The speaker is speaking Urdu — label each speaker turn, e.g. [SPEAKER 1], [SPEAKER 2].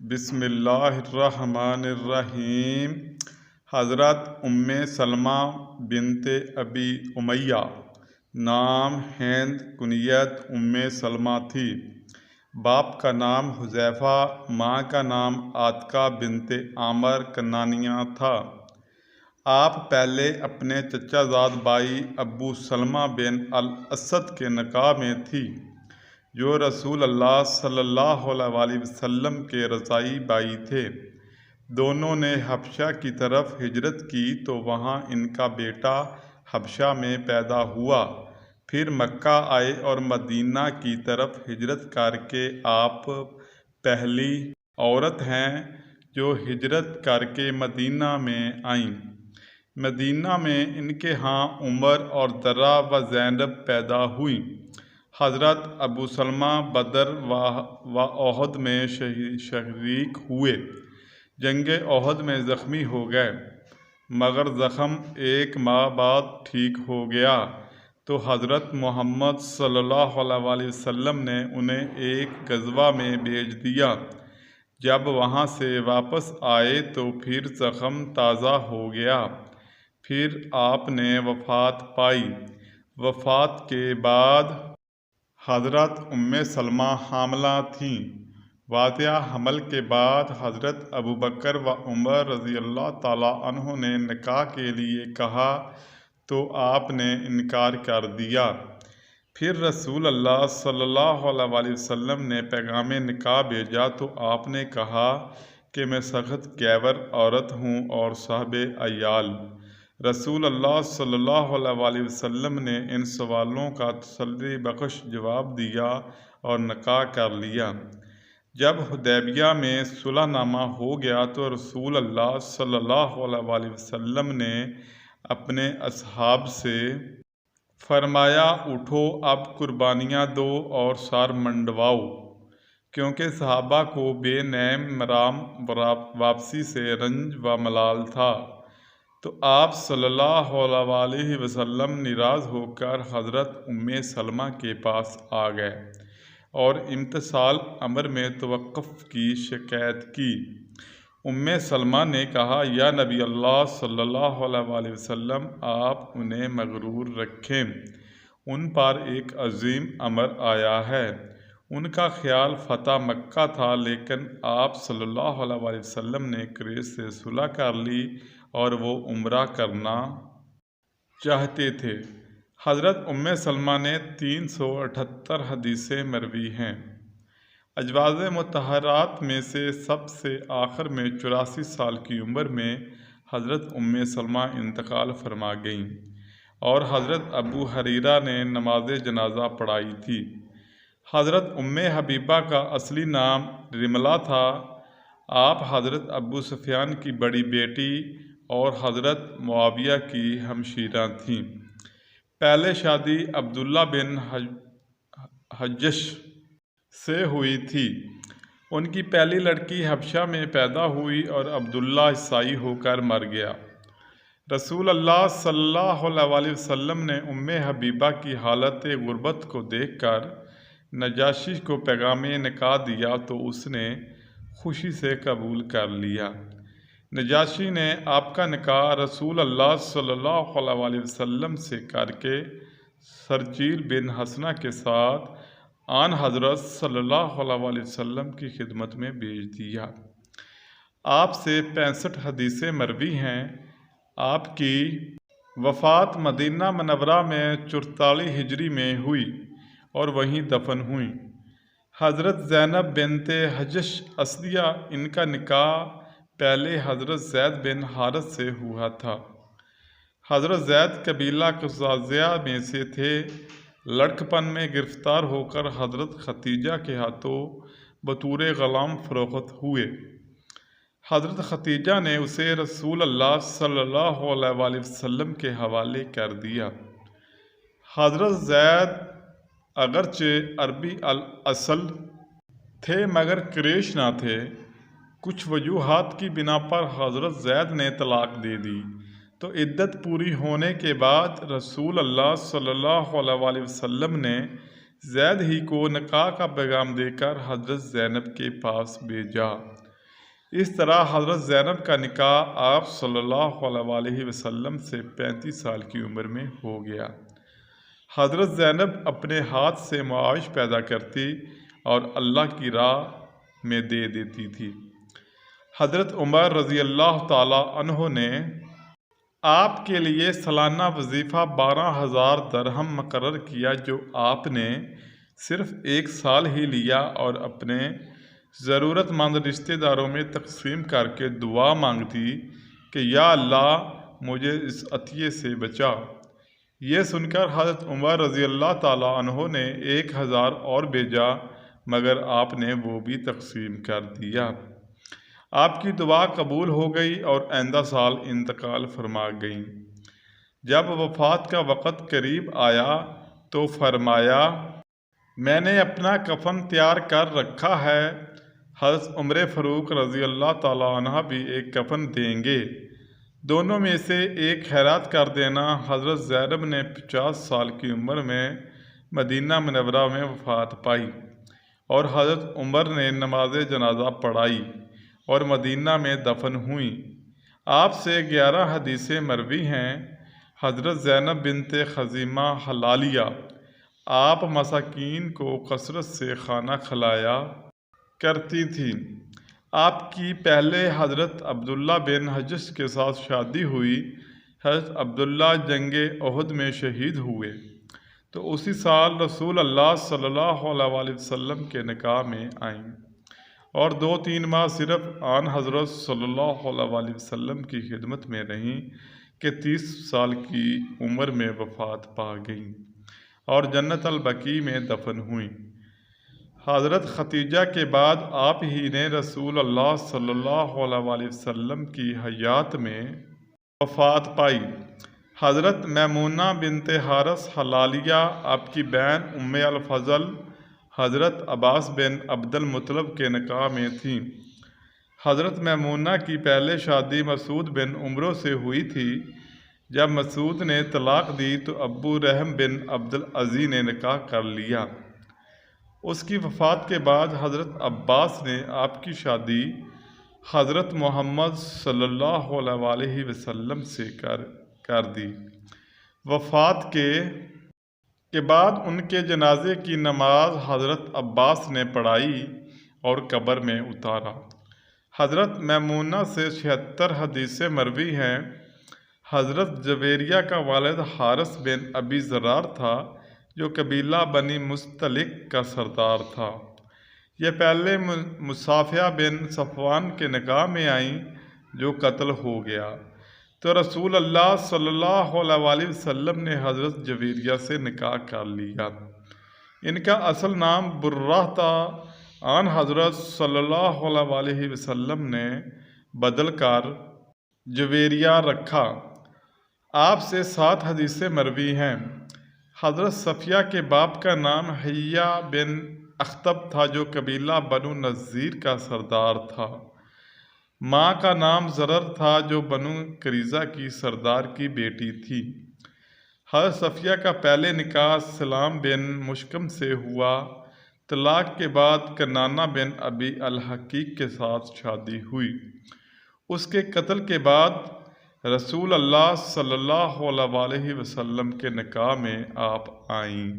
[SPEAKER 1] بسم اللہ الرحمن الرحیم۔ حضرت سلمہ بنت ابی امیہ نام ہند، کنیت سلمہ تھی۔ باپ کا نام حذیفہ، ماں کا نام عاتکہ بنت عامر کنانیہ تھا۔ آپ پہلے اپنے چچا زاد بھائی ابو سلمہ بن الاسد کے نکاح میں تھی، جو رسول اللہ صلی اللہ علیہ وسلم کے رضاعی بھائی تھے۔ دونوں نے حبشہ کی طرف ہجرت کی تو وہاں ان کا بیٹا حبشہ میں پیدا ہوا۔ پھر مکہ آئے اور مدینہ کی طرف ہجرت کر کے آپ پہلی عورت ہیں جو ہجرت کر کے مدینہ میں آئیں۔ مدینہ میں ان کے ہاں عمر اور درہ و زینب پیدا ہوئیں۔ حضرت ابو سلمہ بدر و احد میں شریک ہوئے۔ جنگ احد میں زخمی ہو گئے، مگر زخم 1 ماہ بعد ٹھیک ہو گیا تو حضرت محمد صلی اللہ علیہ وسلم نے انہیں ایک غزوہ میں بھیج دیا۔ جب وہاں سے واپس آئے تو پھر زخم تازہ ہو گیا۔ پھر آپ نے وفات پائی۔ وفات کے بعد حضرت سلمہ حاملہ تھیں۔ واقعہ حمل کے بعد حضرت ابوبکر و عمر رضی اللہ تعالیٰ عنہ نے نکاح کے لیے کہا تو آپ نے انکار کر دیا۔ پھر رسول اللہ صلی اللہ علیہ وسلم نے پیغام نکاح بھیجا تو آپ نے کہا کہ میں سخت گیور عورت ہوں اور صاحب عیال۔ رسول اللہ صلی اللہ علیہ وسلم نے ان سوالوں کا تسلی بخش جواب دیا اور نکاح کر لیا۔ جب حدیبیہ میں صلح نامہ ہو گیا تو رسول اللہ صلی اللہ علیہ وسلم نے اپنے اصحاب سے فرمایا، اٹھو اب قربانیاں دو اور سر منڈواؤ، کیونکہ صحابہ کو بے نعیم مرام واپسی سے رنج و ملال تھا۔ تو آپ صلی اللہ علیہ وسلم ناراض ہو کر حضرت سلمہ کے پاس آ گئے اور امتثال امر میں توقف کی شکایت کی۔ سلمہ نے کہا، یا نبی اللہ صلی اللہ علیہ وسلم، آپ انہیں مغرور رکھیں، ان پر ایک عظیم امر آیا ہے۔ ان کا خیال فتح مکہ تھا، لیکن آپ صلی اللہ علیہ وسلم نے قریش سے صلح کر لی اور وہ عمرہ کرنا چاہتے تھے۔ حضرت سلمہ نے 378 حدیثیں مروی ہیں۔ ازواج مطہرات میں سے سب سے آخر میں 84 سال کی عمر میں حضرت سلمہ انتقال فرما گئیں اور حضرت ابو ہریرہ نے نماز جنازہ پڑھائی تھی۔ حضرت حبیبہ کا اصلی نام رملہ تھا۔ آپ حضرت ابو سفیان کی بڑی بیٹی اور حضرت معاویہ کی ہمشیرہ تھیں۔ پہلے شادی عبداللہ بن حجش سے ہوئی تھی۔ ان کی پہلی لڑکی حبشہ میں پیدا ہوئی اور عبداللہ عیسائی ہو کر مر گیا۔ رسول اللہ صلی اللہ علیہ وسلم نے حبیبہ کی حالت غربت کو دیکھ کر نجاشی کو پیغام نکاح دیا تو اس نے خوشی سے قبول کر لیا۔ نجاشی نے آپ کا نکاح رسول اللہ صلی اللہ علیہ وسلم سے کر کے شرجیل بن حسنہ کے ساتھ آن حضرت صلی اللہ علیہ وسلم کی خدمت میں بھیج دیا۔ آپ سے 65 حدیثیں مروی ہیں۔ آپ کی وفات مدینہ منورہ میں 44 ہجری میں ہوئی اور وہیں دفن ہوئیں۔ حضرت زینب بنت حجش اسدیہ، ان کا نکاح پہلے حضرت زید بن حارث سے ہوا تھا۔ حضرت زید قبیلہ قزازیہ میں سے تھے۔ لڑکپن میں گرفتار ہو کر حضرت ختیجہ کے ہاتھوں بطور غلام فروخت ہوئے۔ حضرت ختیجہ نے اسے رسول اللہ صلی اللہ علیہ وسلم کے حوالے کر دیا۔ حضرت زید اگرچہ عربی الاصل تھے مگر قریش نہ تھے۔ کچھ وجوہات کی بنا پر حضرت زید نے طلاق دے دی تو عدت پوری ہونے کے بعد رسول اللہ صلی اللہ علیہ وسلم نے زید ہی کو نکاح کا پیغام دے کر حضرت زینب کے پاس بھیجا۔ اس طرح حضرت زینب کا نکاح آپ صلی اللہ علیہ وسلم سے 35 سال کی عمر میں ہو گیا۔ حضرت زینب اپنے ہاتھ سے معاش پیدا کرتی اور اللہ کی راہ میں دے دیتی تھی۔ حضرت عمر رضی اللہ تعالی عنہ نے آپ کے لیے سالانہ وظیفہ 12,000 درہم مقرر کیا، جو آپ نے صرف 1 سال ہی لیا اور اپنے ضرورت مند رشتہ داروں میں تقسیم کر کے دعا مانگتی کہ یا اللہ مجھے اس عطیے سے بچا۔ یہ سن کر حضرت عمر رضی اللہ تعالی عنہ نے 1,000 اور بھیجا، مگر آپ نے وہ بھی تقسیم کر دیا۔ آپ کی دعا قبول ہو گئی اور آئندہ سال انتقال فرما گئیں۔ جب وفات کا وقت قریب آیا تو فرمایا میں نے اپنا کفن تیار کر رکھا ہے، حضرت عمر فاروق رضی اللہ تعالی عنہ بھی ایک کفن دیں گے، دونوں میں سے ایک خیرات کر دینا۔ حضرت زینب نے 50 سال کی عمر میں مدینہ منورہ میں وفات پائی اور حضرت عمر نے نماز جنازہ پڑھائی اور مدینہ میں دفن ہوئیں۔ آپ سے 11 حدیثیں مروی ہیں۔ حضرت زینب بنت خزیمہ حلالیہ آپ مساکین کو کثرت سے کھانا کھلایا کرتی تھیں۔ آپ کی پہلے حضرت عبداللہ بن حجش کے ساتھ شادی ہوئی۔ حضرت عبداللہ جنگ احد میں شہید ہوئے تو اسی سال رسول اللہ صلی اللہ علیہ وسلم کے نکاح میں آئیں اور 2-3 ماہ صرف آن حضرت صلی اللہ علیہ وسلم کی خدمت میں رہیں کہ 30 سال کی عمر میں وفات پا گئیں اور جنت البقیع میں دفن ہوئیں۔ حضرت ختیجہ کے بعد آپ ہی نے رسول اللہ صلی اللہ علیہ وسلم کی حیات میں وفات پائی۔ حضرت میمونہ بنت حارث حلالیہ آپ کی بہن ام الفضل حضرت عباس بن عبد المطلب کے نکاح میں تھیں۔ حضرت میمونہ کی پہلے شادی مسعود بن عمرو سے ہوئی تھی۔ جب مسعود نے طلاق دی تو ابو رحم بن عبد العزیز نے نکاح کر لیا۔ اس کی وفات کے بعد حضرت عباس نے آپ کی شادی حضرت محمد صلی اللہ علیہ وسلم سے کر دی۔ وفات کے بعد ان کے جنازے کی نماز حضرت عباس نے پڑھائی اور قبر میں اتارا۔ حضرت میمونہ سے 76 حدیثیں مروی ہیں۔ حضرت جویریہ کا والد حارث بن ابی ضرار تھا جو قبیلہ بنی مستلق کا سردار تھا۔ یہ پہلے مصافیہ بن صفوان کے نکاح میں آئیں جو قتل ہو گیا تو رسول اللہ صلی اللہ علیہ وسلم نے حضرت جویریہ سے نکاح کر لیا۔ ان کا اصل نام برہ تھا، آن حضرت صلی اللہ علیہ وسلم نے بدل کر جویریہ رکھا۔ آپ سے 7 حدیثیں مروی ہیں۔ حضرت صفیہ کے باپ کا نام حیہ بن اخطب تھا جو قبیلہ بنو نذیر کا سردار تھا۔ ماں کا نام زرر تھا جو بنو قریظہ کی سردار کی بیٹی تھی۔ حضرت صفیہ کا پہلے نکاح سلام بن مشکم سے ہوا۔ طلاق کے بعد کنانہ بن ابی الحقیق کے ساتھ شادی ہوئی۔ اس کے قتل کے بعد رسول اللہ صلی اللہ علیہ وسلم کے نکاح میں آپ آئیں۔